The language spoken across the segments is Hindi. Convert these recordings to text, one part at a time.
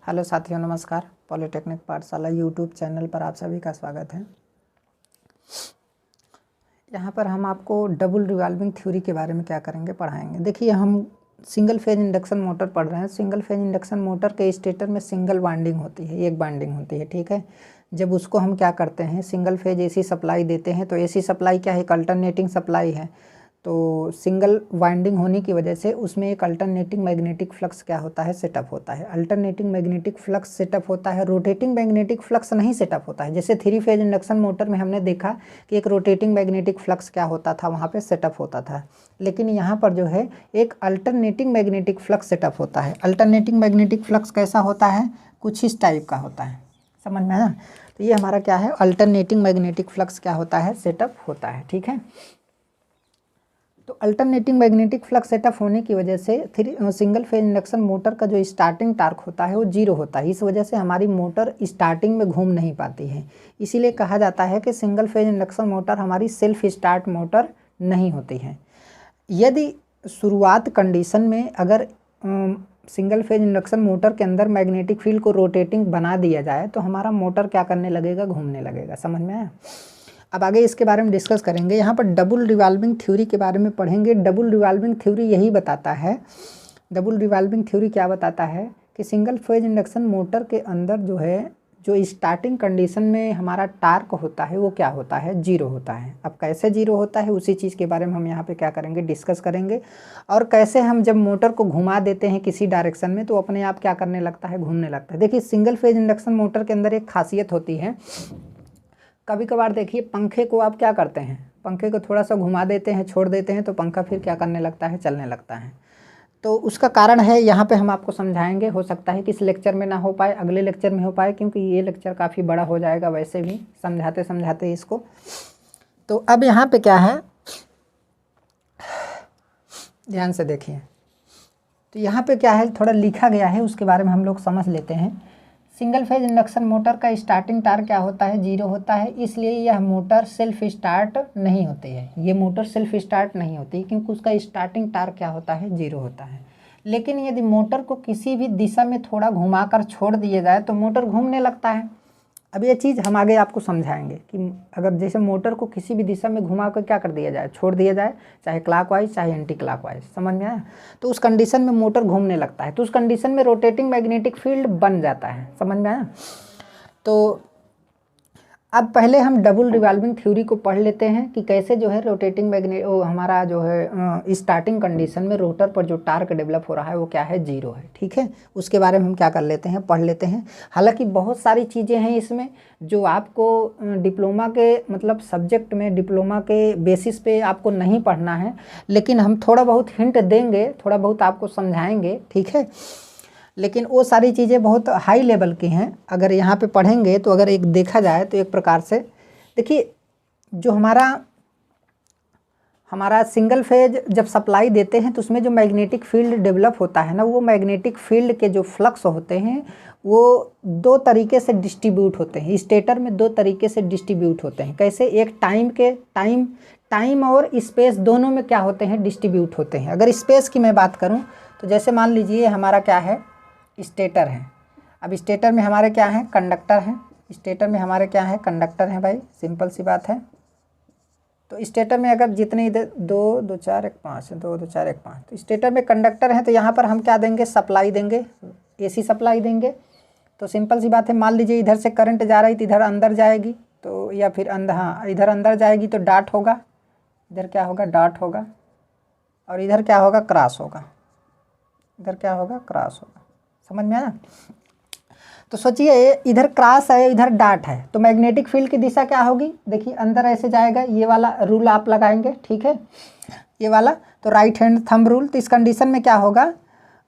हेलो साथियों, नमस्कार। पॉलिटेक्निक पाठशाला यूट्यूब चैनल पर आप सभी का स्वागत है। यहाँ पर हम आपको डबल रिवॉल्विंग थ्योरी के बारे में क्या करेंगे, पढ़ाएंगे। देखिए, हम सिंगल फेज इंडक्शन मोटर पढ़ रहे हैं। सिंगल फेज इंडक्शन मोटर के स्टेटर में सिंगल वाइंडिंग होती है, एक वाइंडिंग होती है, ठीक है। जब उसको हम क्या करते हैं, सिंगल फेज एसी सप्लाई देते हैं, तो एसी सप्लाई क्या है, एक अल्टरनेटिंग सप्लाई है। तो सिंगल वाइंडिंग होने की वजह से उसमें एक अल्टरनेटिंग मैग्नेटिक फ्लक्स क्या होता है, सेटअप होता है। अल्टरनेटिंग मैग्नेटिक फ्लक्स सेटअप होता है, रोटेटिंग मैग्नेटिक फ्लक्स नहीं सेटअप होता है। जैसे थ्री फेज इंडक्शन मोटर में हमने देखा कि एक रोटेटिंग मैग्नेटिक फ्लक्स क्या होता था, वहाँ पे सेटअप होता था। लेकिन यहाँ पर जो है एक अल्टरनेटिंग मैग्नेटिक फ्लक्स सेटअप होता है। अल्टरनेटिंग मैग्नेटिक फ्लक्स कैसा होता है, कुछ इस टाइप का होता है, समझ में आया। तो ये हमारा क्या है, अल्टरनेटिंग मैग्नेटिक फ्लक्स क्या होता है, सेटअप होता है, ठीक है। तो अल्टरनेटिंग मैग्नेटिक फ्लक्स सेटअप होने की वजह से सिंगल फेज इंडक्शन मोटर का जो स्टार्टिंग टार्क होता है वो जीरो होता है। इस वजह से हमारी मोटर स्टार्टिंग में घूम नहीं पाती है। इसीलिए कहा जाता है कि सिंगल फेज इंडक्शन मोटर हमारी सेल्फ स्टार्ट मोटर नहीं होती है। यदि शुरुआत कंडीशन में अगर सिंगल फेज इंडक्शन मोटर के अंदर मैग्नेटिक फील्ड को रोटेटिंग बना दिया जाए तो हमारा मोटर क्या करने लगेगा, घूमने लगेगा, समझ में आया। अब आगे इसके बारे में डिस्कस करेंगे। यहाँ पर डबल रिवॉल्विंग थ्योरी के बारे में पढ़ेंगे। डबल रिवॉल्विंग थ्योरी यही बताता है, डबल रिवॉल्विंग थ्योरी क्या बताता है कि सिंगल फेज इंडक्शन मोटर के अंदर जो है, जो स्टार्टिंग कंडीशन में हमारा टार्क होता है वो क्या होता है, जीरो होता है। अब कैसे जीरो होता है उसी चीज़ के बारे में हम यहाँ पे क्या करेंगे, डिस्कस करेंगे। और कैसे हम जब मोटर को घुमा देते हैं किसी डायरेक्शन में तो अपने आप क्या करने लगता है, घूमने लगता है। देखिए, सिंगल फेज इंडक्शन मोटर के अंदर एक खासियत होती है। कभी कभार देखिए, पंखे को आप क्या करते हैं, पंखे को थोड़ा सा घुमा देते हैं, छोड़ देते हैं, तो पंखा फिर क्या करने लगता है, चलने लगता है। तो उसका कारण है, यहाँ पे हम आपको समझाएंगे। हो सकता है कि इस लेक्चर में ना हो पाए, अगले लेक्चर में हो पाए, क्योंकि ये लेक्चर काफ़ी बड़ा हो जाएगा वैसे भी समझाते समझाते इसको। तो अब यहाँ पे क्या है, ध्यान से देखिए। तो यहाँ पे क्या है, थोड़ा लिखा गया है, उसके बारे में हम लोग समझ लेते हैं। सिंगल फेज इंडक्शन मोटर का स्टार्टिंग टार्क क्या होता है, जीरो होता है। इसलिए यह मोटर सेल्फ स्टार्ट नहीं होती है। ये मोटर सेल्फ स्टार्ट नहीं होती क्योंकि उसका स्टार्टिंग टार्क क्या होता है, जीरो होता है। लेकिन यदि मोटर को किसी भी दिशा में थोड़ा घुमाकर छोड़ दिया जाए तो मोटर घूमने लगता है। अब ये चीज़ हम आगे आपको समझाएंगे कि अगर जैसे मोटर को किसी भी दिशा में घुमा कर क्या कर दिया जाए, छोड़ दिया जाए, चाहे क्लॉकवाइज चाहे एंटी क्लॉकवाइज, समझ में आया। तो उस कंडीशन में मोटर घूमने लगता है, तो उस कंडीशन में रोटेटिंग मैग्नेटिक फील्ड बन जाता है, समझ में आया। तो अब पहले हम डबल रिवॉल्विंग थ्योरी को पढ़ लेते हैं कि कैसे जो है रोटेटिंग मैग्नेट हमारा जो है स्टार्टिंग कंडीशन में रोटर पर जो टार्क डेवलप हो रहा है वो क्या है, जीरो है, ठीक है। उसके बारे में हम क्या कर लेते हैं, पढ़ लेते हैं। हालांकि बहुत सारी चीज़ें हैं इसमें जो आपको डिप्लोमा के मतलब सब्जेक्ट में डिप्लोमा के बेसिस पे आपको नहीं पढ़ना है, लेकिन हम थोड़ा बहुत हिंट देंगे, थोड़ा बहुत आपको समझाएंगे, ठीक है। लेकिन वो सारी चीज़ें बहुत हाई लेवल की हैं। अगर यहाँ पे पढ़ेंगे तो अगर एक देखा जाए तो एक प्रकार से देखिए, जो हमारा सिंगल फेज जब सप्लाई देते हैं तो उसमें जो मैग्नेटिक फील्ड डेवलप होता है ना, वो मैग्नेटिक फील्ड के जो फ्लक्स होते हैं वो दो तरीके से डिस्ट्रीब्यूट होते हैं। स्टेटर में दो तरीके से डिस्ट्रीब्यूट होते हैं। कैसे, एक टाइम और स्पेस दोनों में क्या होते हैं, डिस्ट्रीब्यूट होते हैं। अगर स्पेस की मैं बात करूँ तो जैसे मान लीजिए हमारा क्या है, स्टेटर है। अब स्टेटर में हमारे क्या है, कंडक्टर हैं। स्टेटर में हमारे क्या है, कंडक्टर हैं भाई, सिंपल सी बात है। तो स्टेटर में अगर जितने इधर 2 2 4 1 5 2 2 4 1 5, तो स्टेटर में कंडक्टर हैं, तो यहाँ पर हम क्या देंगे, सप्लाई देंगे, एसी सप्लाई देंगे। तो सिंपल सी बात है, मान लीजिए इधर से करंट जा रही तो इधर अंदर जाएगी, तो या फिर अंदर, हाँ इधर अंदर जाएगी तो डॉट होगा, इधर क्या होगा, डॉट होगा, और इधर क्या होगा, क्रॉस होगा, इधर क्या होगा, क्रॉस होगा, समझ में आया। तो सोचिए, इधर क्रॉस है, इधर डॉट है, तो मैग्नेटिक फील्ड की दिशा क्या होगी, देखिए अंदर ऐसे जाएगा। ये वाला रूल आप लगाएंगे, ठीक है, ये वाला तो राइट हैंड थंब रूल। तो इस कंडीशन में क्या होगा,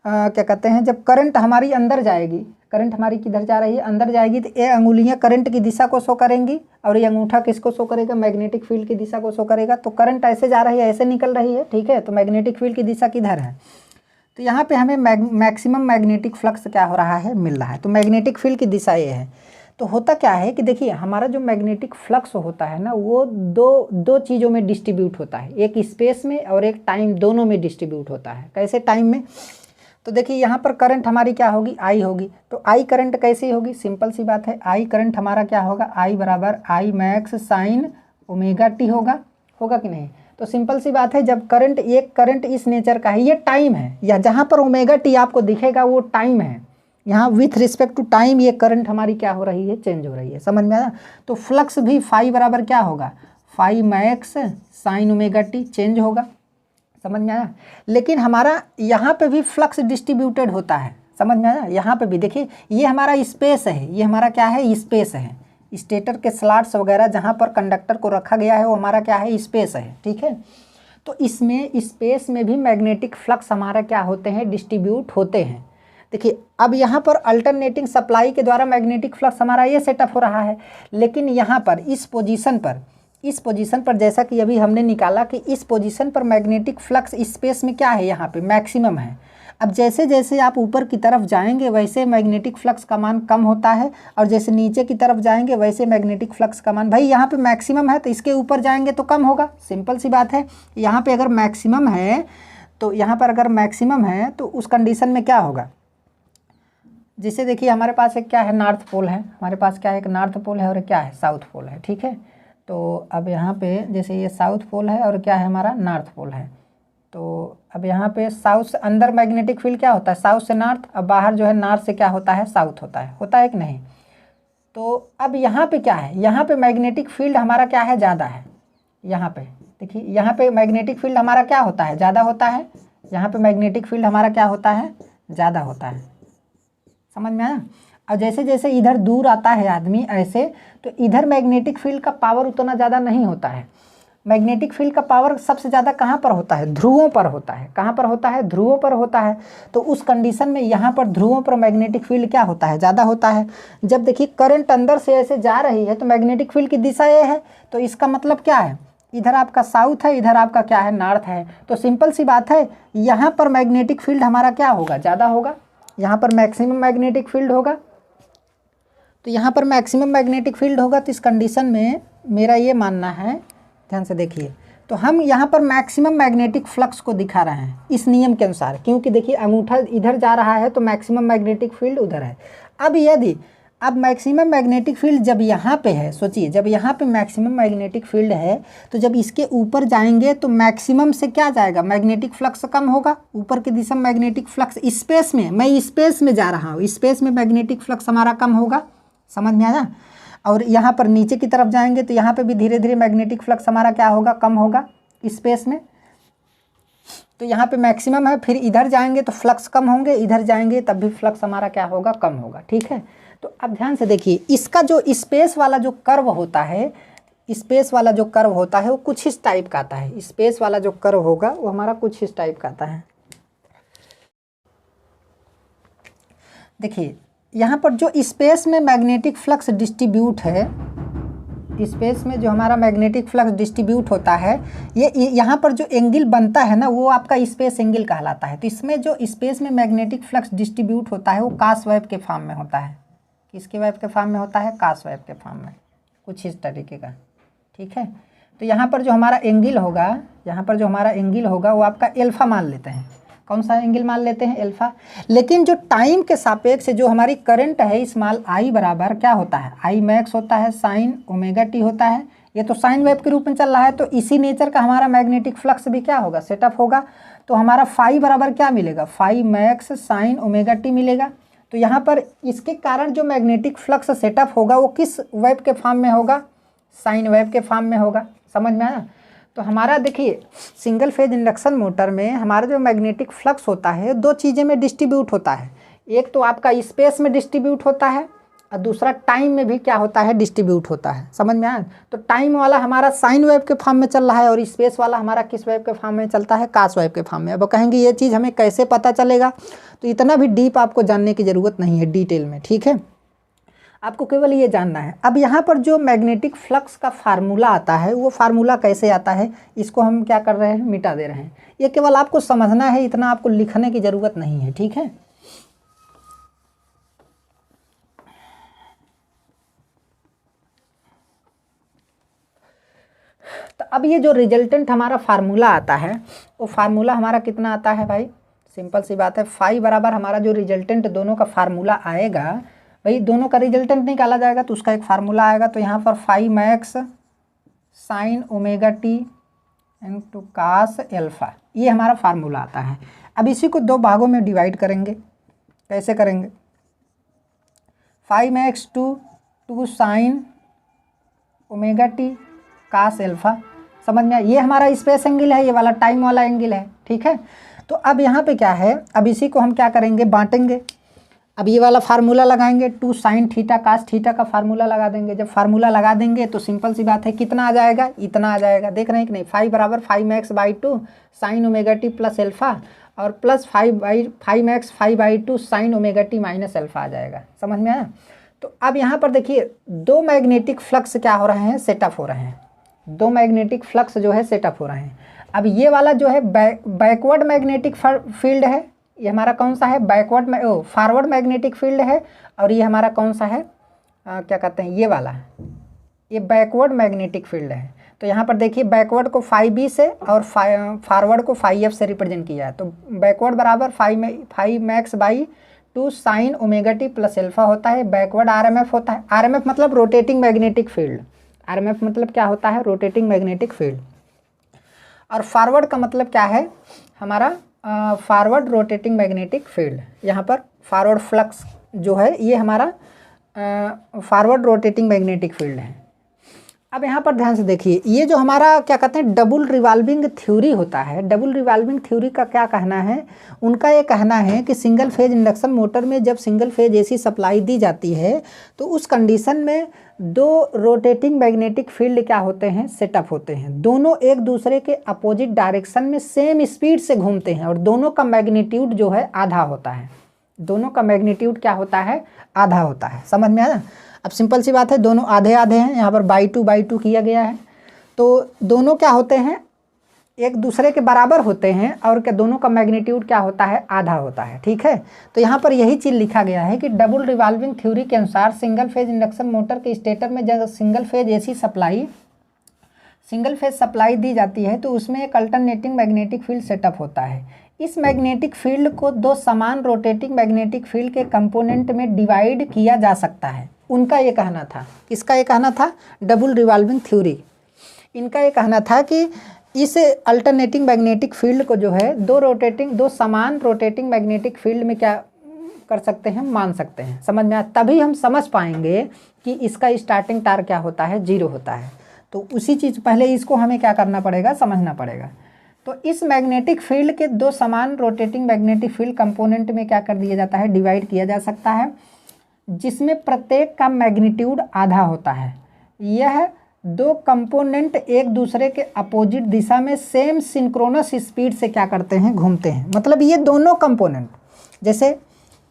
क्या कहते हैं, जब करंट हमारी अंदर जाएगी, करंट हमारी किधर जा रही है, अंदर जाएगी, तो ये अंगुलियां करंट की दिशा को शो करेंगी और ये अंगूठा किसको शो करेगा, मैग्नेटिक फील्ड की दिशा को शो करेगा। तो करंट ऐसे जा रही है, ऐसे निकल रही है, ठीक है, तो मैग्नेटिक फील्ड की दिशा किधर है, तो यहाँ पे हमें मैक्सिमम मैग्नेटिक फ्लक्स क्या हो रहा है, मिल रहा है। तो मैग्नेटिक फील्ड की दिशा ये है। तो होता क्या है कि देखिए, हमारा जो मैग्नेटिक फ्लक्स होता है ना, वो दो चीज़ों में डिस्ट्रीब्यूट होता है, एक स्पेस में और एक टाइम, दोनों में डिस्ट्रीब्यूट होता है। कैसे, टाइम में, तो देखिए यहाँ पर करंट हमारी क्या होगी, आई होगी। तो आई करंट कैसी होगी, सिंपल सी बात है, आई करंट हमारा क्या होगा, आई बराबर I max sine omega T होगा कि नहीं। तो सिंपल सी बात है, जब करंट, एक करंट इस नेचर का है, ये टाइम है, या जहाँ पर ओमेगा टी आपको दिखेगा वो टाइम है, यहाँ विथ रिस्पेक्ट टू टाइम ये करंट हमारी क्या हो रही है, चेंज हो रही है, समझ में आया। तो फ्लक्स भी फाई बराबर क्या होगा, phi max sine omega t change होगा, समझ में आया। लेकिन हमारा यहाँ पे भी फ्लक्स डिस्ट्रीब्यूटेड होता है, समझ में आया। यहाँ पे भी देखिए ये हमारा स्पेस है, ये हमारा क्या है, स्पेस है, स्टेटर के स्लॉट्स वगैरह जहाँ पर कंडक्टर को रखा गया है वो हमारा क्या है, स्पेस है, ठीक है। तो इसमें स्पेस में भी मैग्नेटिक फ्लक्स हमारा क्या होते हैं, डिस्ट्रीब्यूट होते हैं। देखिए अब यहाँ पर अल्टरनेटिंग सप्लाई के द्वारा मैग्नेटिक फ्लक्स हमारा ये सेटअप हो रहा है, लेकिन यहाँ पर इस पोजीशन पर जैसा कि अभी हमने निकाला कि इस पोजीशन पर मैग्नेटिक फ्लक्स स्पेस में क्या है, यहाँ पे मैक्सिमम है। अब जैसे जैसे आप ऊपर की तरफ जाएंगे वैसे मैग्नेटिक फ्लक्स का मान कम होता है, और जैसे नीचे की तरफ जाएंगे वैसे मैग्नेटिक फ्लक्स का मान, भाई यहाँ पे मैक्सिमम है तो इसके ऊपर जाएंगे तो कम होगा, सिंपल सी बात है। यहाँ पे अगर मैक्सिमम है तो यहाँ पर अगर मैक्सिमम है तो उस कंडीशन में क्या होगा, जैसे देखिए हमारे पास एक क्या है, नॉर्थ पोल है, हमारे पास क्या है, एक नॉर्थ पोल है और क्या है, साउथ पोल है, ठीक है। तो अब यहाँ पे जैसे ये साउथ पोल है और क्या है हमारा, नॉर्थ पोल है। तो अब यहाँ पे साउथ से अंदर मैग्नेटिक फील्ड क्या होता है, साउथ से नॉर्थ, अब बाहर जो है नॉर्थ से क्या होता है, साउथ होता है कि नहीं। तो अब यहाँ पे क्या है, यहाँ पे मैग्नेटिक फील्ड हमारा क्या है, ज़्यादा है। यहाँ पे देखिए, यहाँ पे मैग्नेटिक फील्ड हमारा क्या होता है, ज़्यादा होता है। यहाँ पे मैग्नेटिक फील्ड हमारा क्या होता है, ज़्यादा होता है, समझ में आया। और जैसे जैसे इधर दूर आता है आदमी ऐसे, तो इधर मैग्नेटिक फील्ड का पावर उतना ज़्यादा नहीं होता है। मैग्नेटिक फील्ड का पावर सबसे ज़्यादा कहाँ पर होता है, ध्रुवों पर होता है। कहाँ पर होता है, ध्रुवों पर होता है। तो उस कंडीशन में यहाँ पर ध्रुवों पर मैग्नेटिक फील्ड क्या होता है, ज़्यादा होता है। जब देखिए करंट अंदर से ऐसे जा रही है तो मैग्नेटिक फील्ड की दिशा ये है, तो इसका मतलब क्या है, इधर आपका साउथ है, इधर आपका क्या है, नॉर्थ है। तो सिंपल सी बात है, यहाँ पर मैग्नेटिक फील्ड हमारा क्या होगा, ज़्यादा होगा, यहाँ पर मैक्सिमम मैग्नेटिक फील्ड होगा। तो यहाँ पर मैक्सिमम मैग्नेटिक फील्ड होगा, तो इस कंडीशन में मेरा ये मानना है, ध्यान से देखिए, तो हम यहाँ पर मैक्सिमम मैग्नेटिक फ्लक्स को दिखा रहे हैं इस नियम के अनुसार, क्योंकि देखिए अंगूठा इधर जा रहा है तो मैक्सिमम मैग्नेटिक फील्ड उधर है। अब यदि अब मैक्सिमम मैग्नेटिक फील्ड जब यहाँ पे है, सोचिए जब यहाँ पे मैक्सिमम मैग्नेटिक फील्ड है तो जब इसके ऊपर जाएंगे तो मैक्सिमम से क्या जाएगा, मैग्नेटिक फ्लक्स कम होगा, ऊपर की दिशा में मैग्नेटिक फ्लक्स, स्पेस में, मैं स्पेस में जा रहा हूँ, स्पेस में मैग्नेटिक फ्लक्स हमारा कम होगा, समझ में आया। और यहाँ पर नीचे की तरफ जाएंगे तो यहाँ पे भी धीरे धीरे मैग्नेटिक फ्लक्स हमारा क्या होगा, कम होगा स्पेस में। तो यहाँ पे मैक्सिमम है, फिर इधर जाएंगे तो फ्लक्स कम होंगे, इधर जाएंगे तब भी फ्लक्स हमारा क्या होगा, कम होगा, ठीक है। तो अब ध्यान से देखिए, इसका जो स्पेस वाला जो कर्व होता है, स्पेस वाला जो कर्व होता है वो कुछ इस टाइप का आता है। स्पेस वाला जो कर्व होगा वो हमारा कुछ इस टाइप का आता है। देखिए यहाँ पर जो स्पेस में मैग्नेटिक फ्लक्स डिस्ट्रीब्यूट है, स्पेस में जो हमारा मैग्नेटिक फ्लक्स डिस्ट्रीब्यूट होता है, ये यहाँ पर जो एंगल बनता है ना, वो आपका स्पेस एंगल कहलाता है। तो इसमें जो स्पेस में मैग्नेटिक फ्लक्स डिस्ट्रीब्यूट होता है वो कास वेव के फॉर्म में होता है। किसके वेव के फॉर्म में होता है, कास वेव के फॉर्म में, कुछ इस तरीके का, ठीक है। तो यहाँ पर जो हमारा एंगल होगा, यहाँ पर जो हमारा एंगल होगा वो आपका एल्फा मान लेते हैं। कौन सा एंगल मान लेते हैं, एल्फा। लेकिन जो टाइम के सापेक्ष जो हमारी करंट है, स्मॉल आई बराबर क्या होता है, आई मैक्स होता है साइन ओमेगा टी होता है। ये तो साइन वेव के रूप में चल रहा है, तो इसी नेचर का हमारा मैग्नेटिक फ्लक्स भी क्या होगा, सेटअप होगा। तो हमारा फाई बराबर क्या मिलेगा, phi max sine omega t मिलेगा। तो यहाँ पर इसके कारण जो मैग्नेटिक फ्लक्स सेटअप होगा वो किस वेव के फॉर्म में होगा, साइन वेव के फॉर्म में होगा, समझ में आया। तो हमारा देखिए सिंगल फेज इंडक्शन मोटर में हमारा जो मैग्नेटिक फ्लक्स होता है दो चीज़ें में डिस्ट्रीब्यूट होता है। एक तो आपका स्पेस में डिस्ट्रीब्यूट होता है और दूसरा टाइम में भी क्या होता है, डिस्ट्रीब्यूट होता है, समझ में आया। तो टाइम वाला हमारा साइन वेव के फॉर्म में चल रहा है और स्पेस वाला हमारा किस वेव के फॉर्म में चलता है, कास वेव के फॉर्म में। अब कहेंगे ये चीज़ हमें कैसे पता चलेगा, तो इतना भी डीप आपको जानने की ज़रूरत नहीं है डिटेल में, ठीक है। आपको केवल ये जानना है। अब यहाँ पर जो मैग्नेटिक फ्लक्स का फार्मूला आता है वो फार्मूला कैसे आता है, इसको हम क्या कर रहे हैं, मिटा दे रहे हैं। ये केवल आपको समझना है, इतना आपको लिखने की ज़रूरत नहीं है, ठीक है। तो अब ये जो रिजल्टेंट हमारा फार्मूला आता है वो फार्मूला हमारा कितना आता है भाई, सिंपल सी बात है। फाई बराबर हमारा जो रिजल्टेंट दोनों का फार्मूला आएगा, भाई दोनों का रिजल्टेंट निकाला जाएगा तो उसका एक फार्मूला आएगा। तो यहाँ पर phi max sine omega t into cos alpha, ये हमारा फार्मूला आता है। अब इसी को दो भागों में डिवाइड करेंगे। कैसे करेंगे? Phi max two sine omega t cos alpha, समझ में? ये हमारा स्पेस एंगल है, ये वाला टाइम वाला एंगल है, ठीक है। तो अब यहाँ पे क्या है, अब इसी को हम क्या करेंगे, बांटेंगे। अब ये वाला फार्मूला लगाएंगे, 2 साइन थीटा कास थीटा का फार्मूला लगा देंगे। जब फार्मूला लगा देंगे तो सिंपल सी बात है, कितना आ जाएगा, इतना आ जाएगा। देख रहे हैं कि नहीं, फाई बराबर phi max by 2 sine omega t plus alpha और plus phi max phi by 2 sine omega t minus alpha आ जाएगा। समझ में आया? तो अब यहाँ पर देखिए, दो मैग्नेटिक फ्लक्स क्या हो रहे हैं, सेटअप हो रहे हैं। दो मैग्नेटिक फ्लक्स जो है सेटअप हो रहे हैं। अब ये वाला जो है बैकवर्ड मैग्नेटिक फील्ड है, ये हमारा कौन सा है, फॉरवर्ड मैग्नेटिक फील्ड है। और ये हमारा कौन सा है, क्या कहते हैं, ये वाला, ये बैकवर्ड मैग्नेटिक फील्ड है। तो यहाँ पर देखिए, बैकवर्ड को फाई बी से और फॉरवर्ड को फाई एफ से रिप्रेजेंट किया है। तो बैकवर्ड बराबर phi max by 2 sine omega t plus alpha होता है। बैकवर्ड आरएमएफ होता है। आरएमएफ मतलब रोटेटिंग मैग्नेटिक फील्ड। आरएमएफ मतलब क्या होता है, रोटेटिंग मैग्नेटिक फील्ड। और फॉरवर्ड का मतलब क्या है, हमारा फॉरवर्ड रोटेटिंग मैग्नेटिक फील्ड। यहाँ पर फॉरवर्ड फ्लक्स जो है ये हमारा फॉरवर्ड रोटेटिंग मैग्नेटिक फील्ड है। अब यहाँ पर ध्यान से देखिए, ये जो हमारा क्या कहते हैं डबल रिवॉल्विंग थ्योरी होता है, डबल रिवॉल्विंग थ्योरी का क्या कहना है, उनका ये कहना है कि सिंगल फेज इंडक्शन मोटर में जब सिंगल फेज एसी सप्लाई दी जाती है तो उस कंडीशन में दो रोटेटिंग मैग्नेटिक फील्ड क्या होते हैं, सेटअप होते हैं। दोनों एक दूसरे के अपोजिट डायरेक्शन में सेम स्पीड से घूमते हैं और दोनों का मैग्नीट्यूड जो है आधा होता है। दोनों का मैग्नीट्यूड क्या होता है, आधा होता है। समझ में आया? अब सिंपल सी बात है, दोनों आधे आधे हैं, यहाँ पर बाई टू किया गया है। तो दोनों क्या होते हैं, एक दूसरे के बराबर होते हैं और क्या दोनों का मैग्नीट्यूड क्या होता है, आधा होता है, ठीक है। तो यहाँ पर यही चीज़ लिखा गया है कि डबल रिवॉल्विंग थ्योरी के अनुसार सिंगल फेज इंडक्शन मोटर के स्टेटर में जब सिंगल फेज एसी सप्लाई दी जाती है तो उसमें एक अल्टरनेटिंग मैग्नेटिक फील्ड सेटअप होता है। इस मैग्नेटिक फील्ड को दो समान रोटेटिंग मैग्नेटिक फील्ड के कंपोनेंट में डिवाइड किया जा सकता है। उनका ये कहना था, किसका ये कहना था, डबल रिवॉल्विंग थ्योरी। इनका ये कहना था कि इस अल्टरनेटिंग मैग्नेटिक फील्ड को जो है दो समान रोटेटिंग मैग्नेटिक फील्ड में क्या कर सकते हैं, मान सकते हैं। समझ में आया? तभी हम समझ पाएंगे कि इसका स्टार्टिंग टार क्या होता है, 0 होता है। तो उसी चीज़ पहले इसको हमें क्या करना पड़ेगा, समझना पड़ेगा। तो इस मैग्नेटिक फील्ड के दो समान रोटेटिंग मैग्नेटिक फील्ड कंपोनेंट में क्या कर दिया जाता है, डिवाइड किया जा सकता है, जिसमें प्रत्येक का मैग्नीट्यूड आधा होता है। यह दो कंपोनेंट एक दूसरे के अपोजिट दिशा में सेम सिंक्रोनस स्पीड से क्या करते हैं, घूमते हैं। मतलब ये दोनों कंपोनेंट, जैसे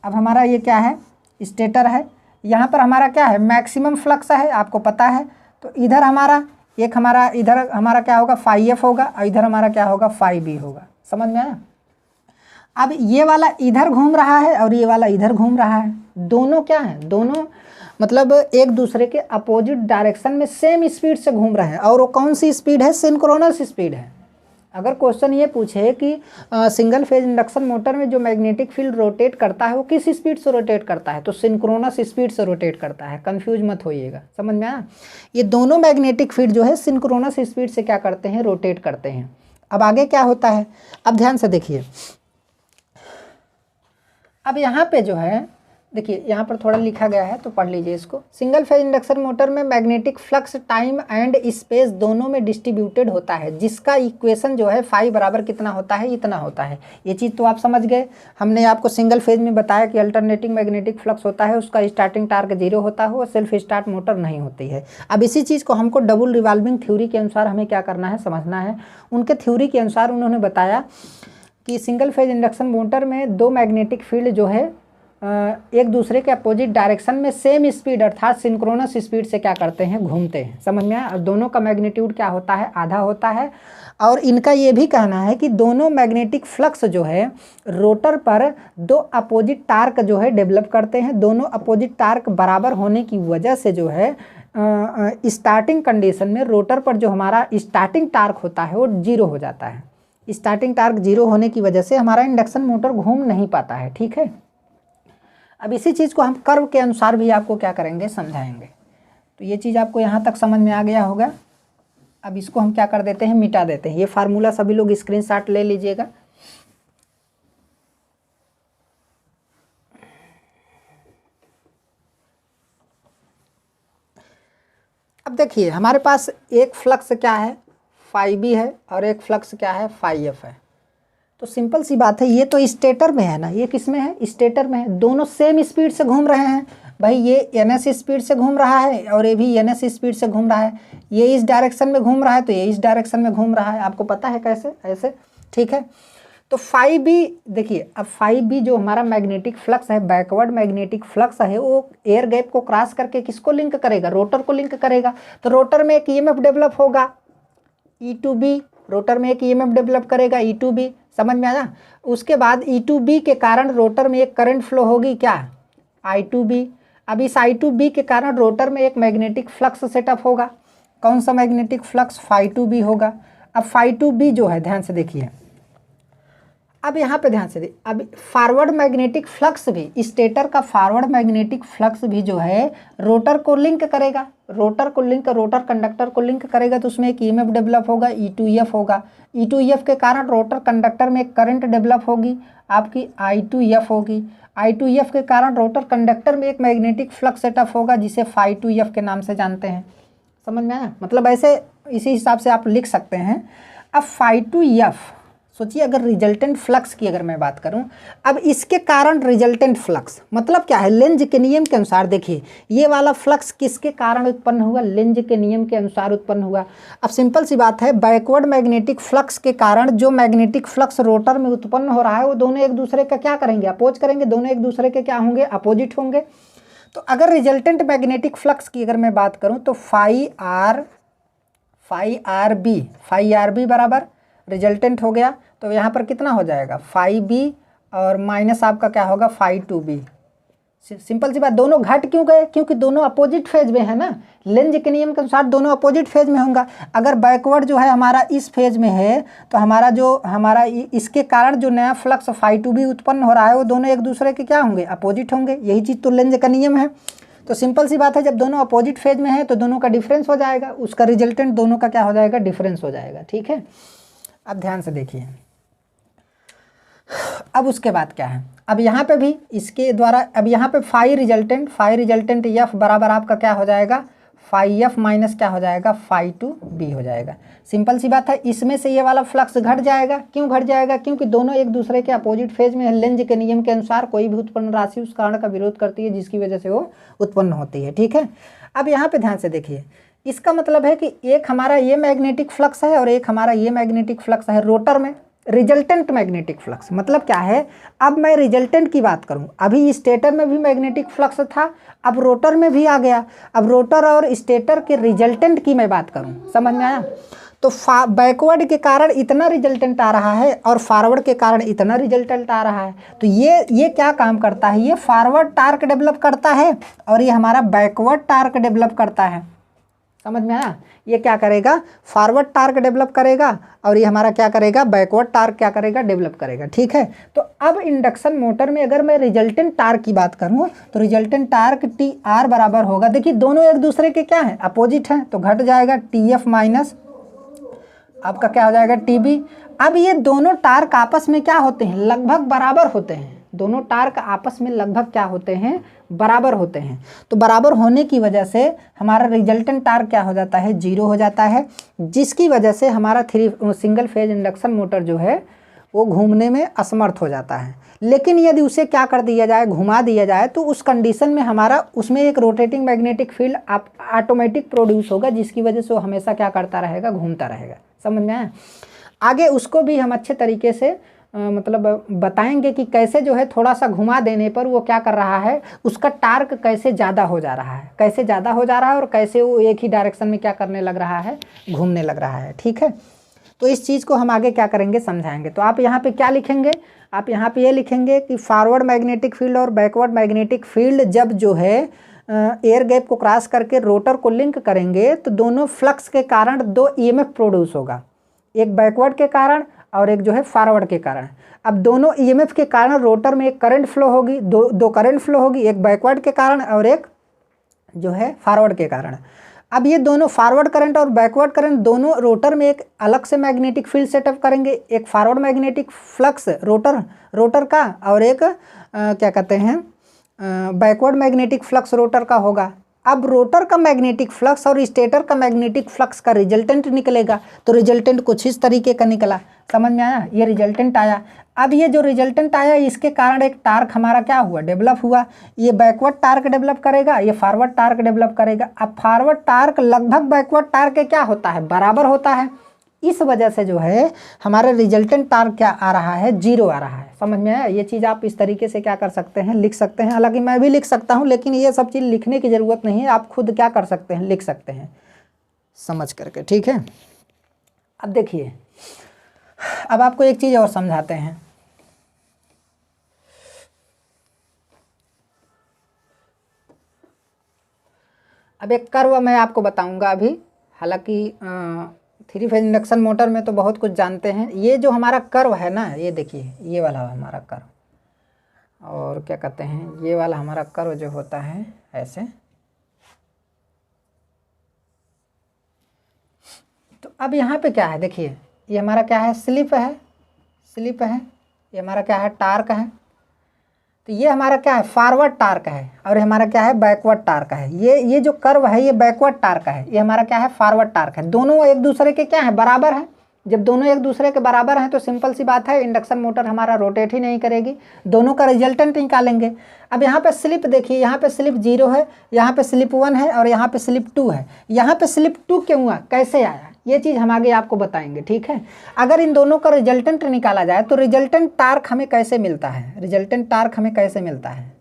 अब हमारा ये क्या है, स्टेटर है, यहाँ पर हमारा क्या है, मैक्सिमम फ्लक्स है, आपको पता है। तो इधर हमारा इधर हमारा क्या होगा, फाई एफ होगा और इधर हमारा क्या होगा, फाई बी होगा। समझ में आया? अब ये वाला इधर घूम रहा है और ये वाला इधर घूम रहा है। दोनों क्या है, दोनों मतलब एक दूसरे के अपोजिट डायरेक्शन में सेम स्पीड से घूम रहे हैं। और वो कौन सी स्पीड है, सिंक्रोनस स्पीड है। अगर क्वेश्चन ये पूछे कि सिंगल फेज इंडक्शन मोटर में जो मैग्नेटिक फील्ड रोटेट करता है वो किस स्पीड से रोटेट करता है, तो सिंक्रोनस स्पीड से रोटेट करता है। कंफ्यूज मत होइएगा। समझ में आया? ये दोनों मैग्नेटिक फील्ड जो है सिंक्रोनस स्पीड से क्या करते हैं, रोटेट करते हैं। अब आगे क्या होता है, अब ध्यान से देखिए। अब यहाँ पे जो है देखिए, यहाँ पर थोड़ा लिखा गया है तो पढ़ लीजिए इसको। सिंगल फेज इंडक्शन मोटर में magnetic flux time and space दोनों में डिस्ट्रीब्यूटेड होता है, जिसका इक्वेशन जो है फाई बराबर कितना होता है, इतना होता है। ये चीज़ तो आप समझ गए। हमने आपको सिंगल फेज में बताया कि अल्टरनेटिंग मैग्नेटिक फ्लक्स होता है, उसका स्टार्टिंग टार्क 0 होता है, वो सेल्फ स्टार्ट मोटर नहीं होती है। अब इसी चीज़ को हमको डबल रिवॉल्विंग थ्योरी के अनुसार हमें क्या करना है, समझना है। उनके थ्योरी के अनुसार उन्होंने बताया कि सिंगल फेज इंडक्शन मोटर में दो मैग्नेटिक फील्ड जो है एक दूसरे के अपोजिट डायरेक्शन में सेम स्पीड अर्थात सिंक्रोनस स्पीड से क्या करते हैं, घूमते हैं। समझ में आया? और दोनों का मैग्नीट्यूड क्या होता है, आधा होता है। और इनका ये भी कहना है कि दोनों मैग्नेटिक फ्लक्स जो है रोटर पर दो अपोजिट टार्क जो है डेवलप करते हैं। दोनों अपोजिट टार्क बराबर होने की वजह से जो है स्टार्टिंग कंडीशन में रोटर पर जो हमारा स्टार्टिंग टार्क होता है वो 0 हो जाता है। स्टार्टिंग टार्क 0 होने की वजह से हमारा इंडक्शन मोटर घूम नहीं पाता है, ठीक है। अब इसी चीज़ को हम कर्व के अनुसार भी आपको क्या करेंगे, समझाएंगे। तो ये चीज़ आपको यहाँ तक समझ में आ गया होगा। अब इसको हम क्या कर देते हैं, मिटा देते हैं। ये फार्मूला सभी लोग स्क्रीनशॉट ले लीजिएगा। अब देखिए हमारे पास एक फ्लक्स क्या है, फाई बी है, और एक फ्लक्स क्या है, फाई एफ है। तो सिंपल सी बात है, ये तो स्टेटर में है ना, ये किस में है, स्टेटर में है। दोनों सेम स्पीड से घूम रहे हैं भाई। ये एन एस स्पीड से घूम रहा है और ये भी एन एस स्पीड से घूम रहा है। ये इस डायरेक्शन में घूम रहा है तो ये इस डायरेक्शन में घूम रहा है। आपको पता है कैसे, ऐसे, ठीक है। तो फाई बी देखिए, अब फाई बी जो हमारा मैग्नेटिक फ्लक्स है, बैकवर्ड मैग्नेटिक फ्लक्स है, वो एयर गैप को क्रॉस करके किसको लिंक करेगा, रोटर को लिंक करेगा। तो रोटर में एक ईएमएफ डेवलप होगा E2B, रोटर में एक ईएमएफ डेवलप करेगा E2B, समझ में आया। उसके बाद E2B के कारण रोटर में एक करंट फ्लो होगी, क्या, I2B। अब इस I2B के कारण रोटर में एक मैग्नेटिक फ्लक्स सेटअप होगा। कौन सा मैग्नेटिक फ्लक्स, φ2b होगा। अब φ2b जो है, ध्यान से देखिए, अब यहाँ पे ध्यान से देखिए, अब फॉरवर्ड मैग्नेटिक फ्लक्स भी, स्टेटर का फॉरवर्ड मैग्नेटिक फ्लक्स भी जो है रोटर को लिंक करेगा, रोटर कंडक्टर को लिंक करेगा। तो उसमें एक ईएमएफ डेवलप होगा, E2F होगा। E2F के कारण रोटर कंडक्टर में एक करंट डेवलप होगी, आपकी I2F होगी। I2F के कारण रोटर कंडक्टर में एक मैग्नेटिक फ्लक्स सेटअप होगा, जिसे φ2F के नाम से जानते हैं। समझ में आया, मतलब ऐसे इसी हिसाब से आप लिख सकते हैं। अब φ2F सोचिए, अगर रिजल्टेंट फ्लक्स की अगर मैं बात करूं, अब इसके कारण रिजल्टेंट फ्लक्स मतलब क्या है, लेंज के नियम के अनुसार। देखिए ये वाला फ्लक्स किसके कारण उत्पन्न हुआ, लेंज के नियम के अनुसार उत्पन्न हुआ। अब सिंपल सी बात है, बैकवर्ड मैग्नेटिक फ्लक्स के कारण जो मैग्नेटिक फ्लक्स रोटर में उत्पन्न हो रहा है, वो दोनों एक दूसरे का क्या करेंगे, अपोज करेंगे। दोनों एक दूसरे के क्या होंगे, अपोजिट होंगे। तो अगर रिजल्टेंट मैग्नेटिक फ्लक्स की अगर मैं बात करूँ तो फाई आर बी बराबर रिजल्टेंट हो गया। तो यहाँ पर कितना हो जाएगा, φb और माइनस आपका क्या होगा, φ2b। सिंपल सी बात, दोनों घट क्यों गए, क्योंकि दोनों अपोजिट फेज में है ना। लेंज के नियम के अनुसार दोनों अपोजिट फेज में होंगे। अगर बैकवर्ड जो है हमारा इस फेज में है, तो हमारा इसके कारण जो नया फ्लक्स φ2b उत्पन्न हो रहा है, वो दोनों एक दूसरे के क्या होंगे, अपोजिट होंगे। यही चीज़ तो लेंज का नियम है। तो सिंपल सी बात है, जब दोनों अपोजिट फेज में है तो दोनों का डिफरेंस हो जाएगा, उसका रिजल्टेंट दोनों का क्या हो जाएगा, डिफरेंस हो जाएगा, ठीक है। अब ध्यान से देखिए, अब उसके बाद क्या है, अब यहाँ पे भी इसके द्वारा, अब यहाँ पे फाई रिजल्टेंट एफ बराबर आपका क्या हो जाएगा, फाई एफ माइनस क्या हो जाएगा, φ2b हो जाएगा। सिंपल सी बात है, इसमें से ये वाला फ्लक्स घट जाएगा। क्यों घट जाएगा, क्योंकि दोनों एक दूसरे के अपोजिट फेज में है। लेंज के नियम के अनुसार कोई भी उत्पन्न राशि उस कारण का विरोध करती है जिसकी वजह से वो उत्पन्न होती है, ठीक है। अब यहाँ पे ध्यान से देखिए, इसका मतलब है कि एक हमारा ये मैग्नेटिक फ्लक्स है और एक हमारा ये मैग्नेटिक फ्लक्स है रोटर में। रिजल्टेंट मैग्नेटिक फ्लक्स मतलब क्या है, अब मैं रिजल्टेंट की बात करूं, अभी स्टेटर में भी मैग्नेटिक फ्लक्स था, अब रोटर में भी आ गया। अब रोटर और स्टेटर के रिजल्टेंट की मैं बात करूं, समझ में आया। तो बैकवर्ड के कारण इतना रिजल्टेंट आ रहा है और फॉरवर्ड के कारण इतना रिजल्टेंट आ रहा है। तो ये क्या काम करता है, ये फॉरवर्ड टार्क डेवलप करता है और ये हमारा बैकवर्ड टार्क डेवलप करता है। समझ में आया, ये क्या करेगा, फॉरवर्ड टार्क डेवलप करेगा और ये हमारा क्या करेगा, बैकवर्ड टार्क क्या करेगा, डेवलप करेगा, ठीक है। तो अब इंडक्शन मोटर में अगर मैं रिजल्टेंट टार्क की बात करूँ तो रिजल्टेंट टार्क टी आर बराबर होगा, देखिए दोनों एक दूसरे के क्या है, अपोजिट हैं, तो घट जाएगा TF माइनस आपका क्या हो जाएगा, TB। अब ये दोनों टार्क आपस में क्या होते हैं, लगभग बराबर होते हैं। दोनों टार्क आपस में लगभग क्या होते हैं, बराबर होते हैं। तो बराबर होने की वजह से हमारा रिजल्टेंट टार्क क्या हो जाता है, 0 हो जाता है, जिसकी वजह से हमारा सिंगल फेज इंडक्शन मोटर जो है वो घूमने में असमर्थ हो जाता है। लेकिन यदि उसे क्या कर दिया जाए, घुमा दिया जाए, तो उस कंडीशन में हमारा उसमें एक rotating magnetic field automatic produce होगा, जिसकी वजह से वो हमेशा क्या करता रहेगा, घूमता रहेगा। समझ में आया। आगे उसको भी हम अच्छे तरीके से मतलब बताएंगे कि कैसे जो है थोड़ा सा घुमा देने पर वो क्या कर रहा है, उसका टार्क कैसे ज़्यादा हो जा रहा है, कैसे ज़्यादा हो जा रहा है और कैसे वो एक ही डायरेक्शन में क्या करने लग रहा है, घूमने लग रहा है, ठीक है। तो इस चीज़ को हम आगे क्या करेंगे, समझाएंगे। तो आप यहाँ पे क्या लिखेंगे, आप यहाँ पे ये लिखेंगे कि फॉरवर्ड मैग्नेटिक फील्ड और बैकवर्ड मैग्नेटिक फील्ड जब जो है एयर गैप को क्रॉस करके रोटर को लिंक करेंगे तो दोनों फ्लक्स के कारण 2 EMF प्रोड्यूस होगा, एक बैकवर्ड के कारण और एक जो है फॉरवर्ड के कारण। अब दोनों ईएमएफ के कारण रोटर में एक करंट फ्लो होगी, दो करंट फ्लो होगी, एक बैकवर्ड के कारण और एक जो है फॉरवर्ड के कारण। अब ये दोनों फॉरवर्ड करंट और बैकवर्ड करंट दोनों रोटर में एक अलग से मैग्नेटिक फील्ड सेटअप करेंगे, एक फॉरवर्ड मैग्नेटिक फ्लक्स रोटर का और एक क्या कहते हैं बैकवर्ड मैग्नेटिक फ्लक्स रोटर का होगा। अब रोटर का मैग्नेटिक फ्लक्स और स्टेटर का मैग्नेटिक फ्लक्स का रिजल्टेंट निकलेगा, तो रिजल्टेंट कुछ इस तरीके का निकला, समझ में आया, ये रिजल्टेंट आया। अब ये जो रिजल्टेंट आया इसके कारण एक टार्क हमारा क्या हुआ, डेवलप हुआ। ये बैकवर्ड टार्क डेवलप करेगा, ये फॉरवर्ड टार्क डेवलप करेगा। अब फॉरवर्ड टार्क लगभग बैकवर्ड टार्क के क्या होता है, बराबर होता है। इस वजह से जो है हमारा रिजल्टेंट टार्क क्या आ रहा है, 0 आ रहा है। समझ में आया। ये चीज़ आप इस तरीके से क्या कर सकते हैं, लिख सकते हैं। हालांकि मैं भी लिख सकता हूँ, लेकिन ये सब चीज़ लिखने की ज़रूरत नहीं है, आप खुद क्या कर सकते हैं, लिख सकते हैं समझ करके, ठीक है। अब देखिए, अब आपको एक चीज़ और समझाते हैं। अब एक कर्व मैं आपको बताऊंगा अभी, हालांकि 3 फेज इंडक्शन मोटर में तो बहुत कुछ जानते हैं। ये जो हमारा कर्व है ना, ये देखिए, ये वाला हमारा कर्व, और क्या कहते हैं, ये वाला हमारा कर्व जो होता है ऐसे। तो अब यहाँ पे क्या है, देखिए, ये हमारा क्या है, स्लिप है, ये हमारा क्या है, टार्क है। तो ये हमारा क्या है, फॉरवर्ड टार्क है, और हमारा क्या है, बैकवर्ड टार्क है। ये जो कर्व है ये बैकवर्ड टार्क है, ये हमारा क्या है, फॉरवर्ड टार्क है। दोनों एक दूसरे के क्या है, बराबर है। जब दोनों एक दूसरे के बराबर हैं तो सिंपल सी बात है, इंडक्शन मोटर हमारा रोटेट ही नहीं करेगी। दोनों का रिजल्टेंट निकालेंगे। अब यहाँ पे स्लिप देखिए, यहाँ पे स्लिप 0 है, यहाँ पे स्लिप 1 है, और यहाँ पे स्लिप 2 है। यहाँ पे स्लिप 2 क्यों हुआ, कैसे आया, ये चीज़ हम आगे आपको बताएंगे, ठीक है। अगर इन दोनों का रिजल्टेंट निकाला जाए तो रिजल्टेंट टार्क हमें कैसे मिलता है, रिजल्टेंट टार्क हमें कैसे मिलता है,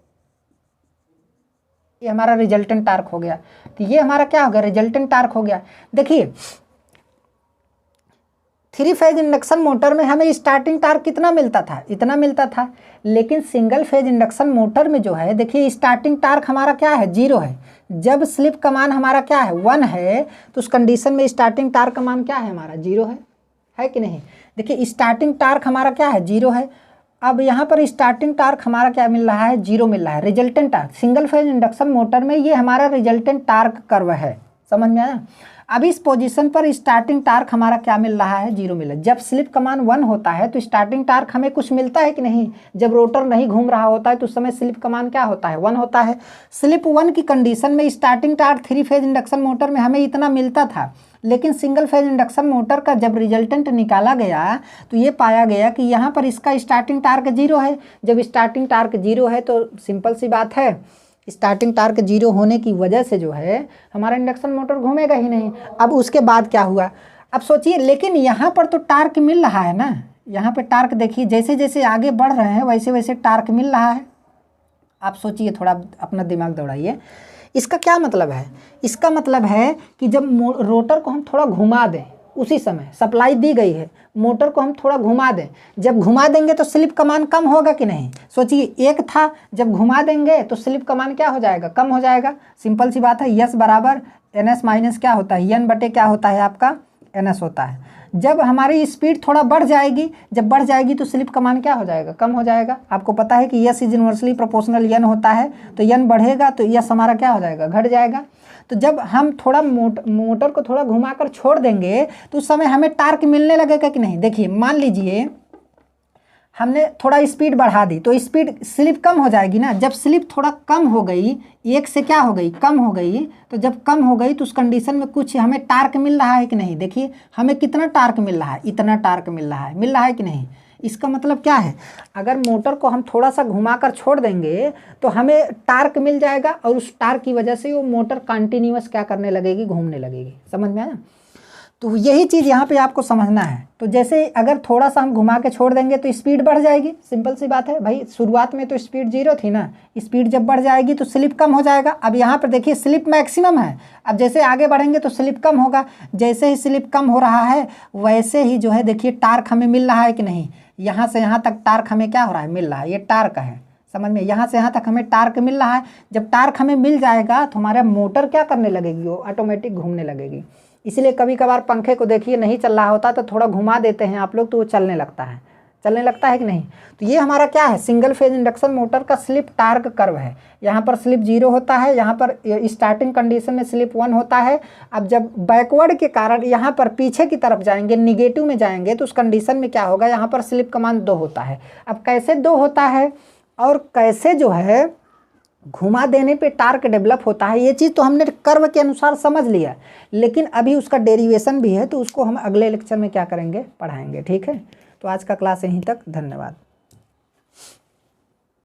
ये हमारा रिजल्टेंट टार्क हो गया। तो ये हमारा क्या हो गया, रिजल्टेंट टार्क हो गया। देखिए, 3 फेज इंडक्शन मोटर में हमें स्टार्टिंग टार्क कितना मिलता था, इतना मिलता था। लेकिन सिंगल फेज इंडक्शन मोटर में जो है, देखिए, स्टार्टिंग टार्क हमारा क्या है, 0 है। जब स्लिप का मान हमारा क्या है, 1 है, तो उस कंडीशन में स्टार्टिंग टार्क का मान क्या है, हमारा 0 है कि नहीं। देखिए, स्टार्टिंग टार्क हमारा क्या है, 0 है। अब यहाँ पर स्टार्टिंग टार्क हमारा क्या मिल रहा है, 0 मिल रहा है। Resultant torque single phase induction motor में ये हमारा रिजल्टेंट टार्क कर्व है, समझ में आया। अब इस पोजीशन पर स्टार्टिंग टार्क हमारा क्या मिल रहा है, 0 मिला। जब स्लिप का मान 1 होता है तो स्टार्टिंग टार्क हमें कुछ मिलता है कि नहीं। जब रोटर नहीं घूम रहा होता है तो उस समय स्लिप का मान क्या होता है, 1 होता है। स्लिप 1 की कंडीशन में starting torque 3 phase induction motor में हमें इतना मिलता था। लेकिन सिंगल फेज इंडक्शन मोटर का जब रिजल्टेंट निकाला गया तो ये पाया गया कि यहाँ पर इसका स्टार्टिंग टार्क 0 है। जब स्टार्टिंग टार्क 0 है तो सिंपल सी बात है, स्टार्टिंग टार्क 0 होने की वजह से जो है हमारा इंडक्शन मोटर घूमेगा ही नहीं। अब उसके बाद क्या हुआ, अब सोचिए, लेकिन यहाँ पर तो टार्क मिल रहा है ना, यहाँ पे टार्क देखिए, जैसे जैसे आगे बढ़ रहे हैं वैसे वैसे टार्क मिल रहा है। आप सोचिए, थोड़ा अपना दिमाग दौड़ाइए। इसका क्या मतलब है, इसका मतलब है कि जब रोटर को हम थोड़ा घुमा दें, उसी समय सप्लाई दी गई है, मोटर को हम थोड़ा घुमा दें, जब घुमा देंगे तो स्लिप का मान कम होगा कि नहीं। सोचिए, एक था, जब घुमा देंगे तो स्लिप का मान क्या हो जाएगा, कम हो जाएगा। सिंपल सी बात है, यस बराबर NS माइनस क्या होता है, N बटे क्या होता है आपका, NS होता है। जब हमारी स्पीड थोड़ा बढ़ जाएगी, जब बढ़ जाएगी तो स्लिप का मान क्या हो जाएगा, कम हो जाएगा। आपको पता है कि yes is inversely proportional N होता है, तो N बढ़ेगा तो यस हमारा क्या हो जाएगा, घट जाएगा। तो जब हम थोड़ा मोटर को थोड़ा घुमाकर छोड़ देंगे तो उस समय हमें टार्क मिलने लगेगा कि नहीं। देखिए, मान लीजिए हमने थोड़ा स्पीड बढ़ा दी तो स्पीड स्लिप कम हो जाएगी ना। जब स्लिप थोड़ा कम हो गई, 1 से क्या हो गई, कम हो गई, तो जब कम हो गई तो उस कंडीशन में कुछ हमें टार्क मिल रहा है कि नहीं। देखिए, हमें कितना टार्क मिल रहा है, इतना टार्क मिल रहा है कि नहीं। इसका मतलब क्या है, अगर मोटर को हम थोड़ा सा घुमाकर छोड़ देंगे तो हमें टार्क मिल जाएगा, और उस टार्क की वजह से वो मोटर कंटिन्यूअस क्या करने लगेगी, घूमने लगेगी। समझ में आया। तो यही चीज़ यहाँ पे आपको समझना है। तो जैसे अगर थोड़ा सा हम घुमा के छोड़ देंगे तो स्पीड बढ़ जाएगी, सिंपल सी बात है भाई। शुरुआत में तो स्पीड 0 थी ना, स्पीड जब बढ़ जाएगी तो स्लिप कम हो जाएगा। अब यहाँ पर देखिए, स्लिप मैक्सिमम है। अब जैसे आगे बढ़ेंगे तो स्लिप कम होगा। जैसे ही स्लिप कम हो रहा है वैसे ही जो है, देखिए, टार्क हमें मिल रहा है कि नहीं। यहाँ से यहाँ तक टार्क हमें क्या हो रहा है, मिल रहा है। ये टार्क है, समझ में। यहाँ से यहाँ तक हमें टार्क मिल रहा है। जब टार्क हमें मिल जाएगा तो हमारा मोटर क्या करने लगेगी, वो ऑटोमेटिक घूमने लगेगी। इसलिए कभी कभार पंखे को देखिए नहीं चल रहा होता तो थोड़ा घुमा देते हैं आप लोग तो वो चलने लगता है कि नहीं। तो ये हमारा क्या है, सिंगल फेज इंडक्शन मोटर का स्लिप टार्क कर्व है। यहाँ पर स्लिप 0 होता है, यहाँ पर स्टार्टिंग कंडीशन में स्लिप 1 होता है। अब जब बैकवर्ड के कारण यहाँ पर पीछे की तरफ जाएंगे, निगेटिव में जाएंगे, तो उस कंडीशन में क्या होगा, यहाँ पर स्लिप का मान 2 होता है। अब कैसे 2 होता है और कैसे जो है घुमा देने पे टार्क डेवलप होता है, ये चीज़ तो हमने कर्व के अनुसार समझ लिया, लेकिन अभी उसका डेरिवेशन भी है, तो उसको हम अगले लेक्चर में क्या करेंगे, पढ़ाएंगे। ठीक है, तो आज का क्लास यहीं तक, धन्यवाद।